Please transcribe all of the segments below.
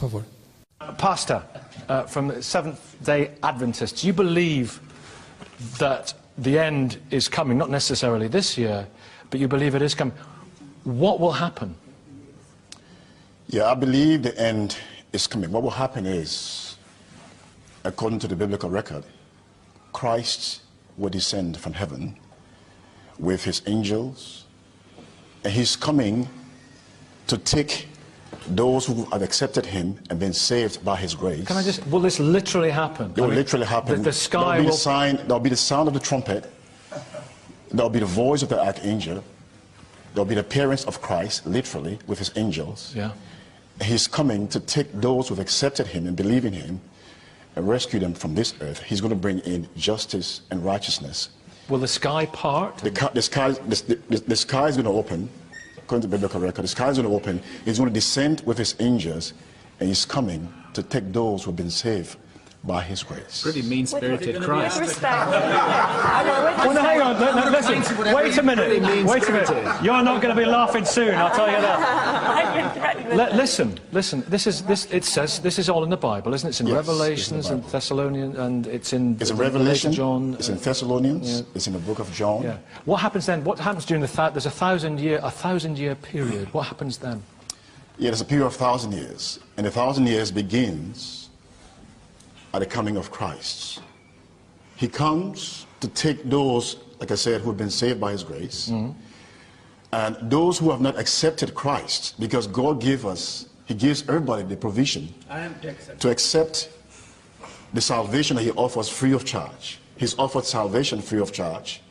favor. Pastor, from the Seventh-day Adventists, do you believe that the end is coming? Not necessarily this year, but you believe it is coming. What will happen? Yeah, I believe the end is coming. What will happen is, according to the biblical record, Christ will descend from heaven with his angels, and he's coming to take those who have accepted him and been saved by his grace. Can I just, will this literally happen? It will literally happen. The sky will... There'll be the sound of the trumpet, there'll be the voice of the archangel, there'll be the appearance of Christ, literally, with his angels. Yeah. He's coming to take those who have accepted him and believe in him and rescue them from this earth. He's going to bring in justice and righteousness. Will the sky part? The sky is going to open. According to the biblical record, the sky is going to open. He's going to descend with his angels, and he's coming to take those who have been saved by his grace. Pretty mean-spirited Christ. Well, no, hang on. No, listen. Wait a minute. Wait a minute. You're not going to be laughing soon, I'll tell you that. Listen. It says this is all in the Bible, isn't it? It's in Revelations and Thessalonians, and it's in Revelation, John. It's in Thessalonians. Yeah. It's in the book of John. Yeah. What happens then? What happens during there's a thousand year period? What happens then? Yeah, there's a period of 1,000 years, and the 1,000 years begins at the coming of Christ. He comes to take those, like I said, who have been saved by his grace, and those who have not accepted Christ, because God he gives everybody the provision to accept the salvation that he offers free of charge. He's offered salvation free of charge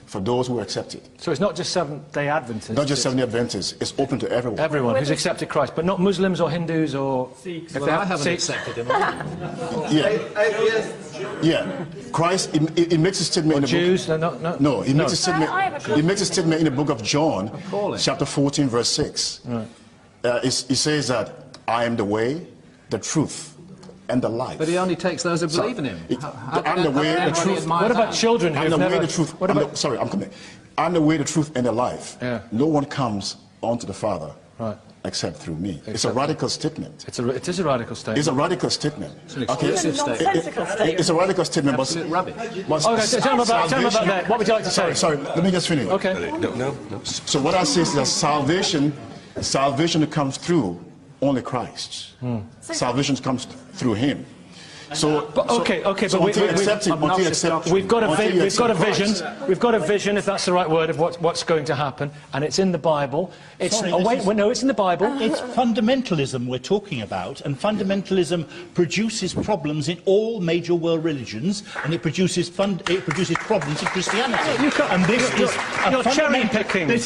for those who accept it. So it's not just Seventh-day Adventists? Not just Seventh-day Adventists, it's open to everyone. Everyone who's accepted Christ, but not Muslims or Hindus or... Sikhs. Well, I haven't accepted him. Yeah. Christ, he makes a statement in the Jews? book... No, he makes a statement in the book of John, chapter 14, verse 6. Right. He says that, I am the way, the truth, and the life. But he only takes those who believe in him. I'm the way, the truth. What about children who've never... I'm the way, the truth. I'm coming. I'm the way, the truth, and the life. Yeah. No one comes onto the Father except through me. It's a radical statement. It is a radical statement. It's a radical statement. It's an exclusive statement. It's a radical statement. Absolute rubbish. Okay, tell me about that. What would you like to say? Sorry, let me just finish. Okay. No. So what I say is that salvation comes through only Christ. Salvation comes through him. So, we've got a vision, if that's the right word, of what's going to happen, and it's in the Bible. It's in the Bible. It's fundamentalism we're talking about, and fundamentalism produces problems in all major world religions, and it produces problems in Christianity. And this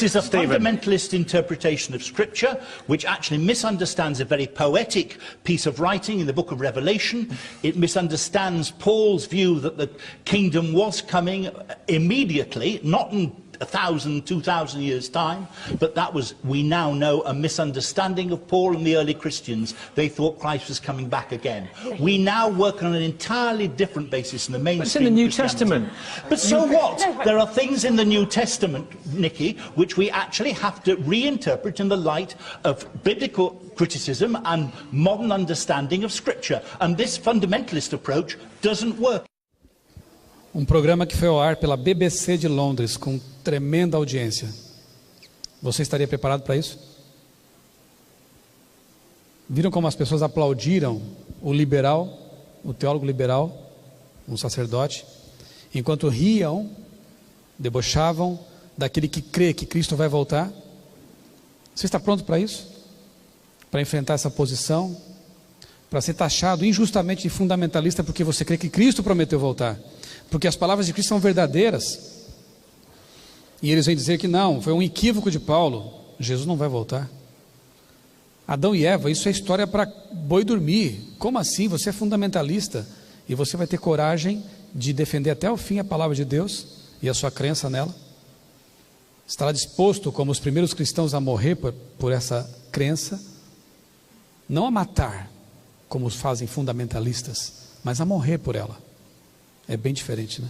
is a fundamentalist interpretation of Scripture, which actually misunderstands a very poetic piece of writing in the book of Revelation. It misunderstands Paul's view that the kingdom was coming immediately, not in 1,000, 2,000 years' time, but that was, we now know, a misunderstanding of Paul and the early Christians. They thought Christ was coming back again. We now work on an entirely different basis in the mainstream. It's in the New Testament. But so what? There are things in the New Testament, Nicky, which we actually have to reinterpret in the light of biblical criticism and modern understanding of Scripture. And this fundamentalist approach doesn't work. Programa que foi ao ar pela BBC de Londres, com tremenda audiência. Você estaria preparado para isso? Viram como as pessoas aplaudiram o liberal, o teólogo liberal, um sacerdote, enquanto riam, debochavam daquele que crê que Cristo vai voltar? Você está pronto para isso? Para enfrentar essa posição? Para ser taxado injustamente de fundamentalista porque você crê que Cristo prometeu voltar? Porque as palavras de Cristo são verdadeiras. E eles vêm dizer que não, foi um equívoco de Paulo. Jesus não vai voltar. Adão e Eva, isso é história para boi dormir. Como assim? Você é fundamentalista e você vai ter coragem de defender até o fim a palavra de Deus e a sua crença nela? Estará disposto, como os primeiros cristãos, a morrer por essa crença? Não a matar, como fazem fundamentalistas, mas a morrer por ela. É bem diferente, né?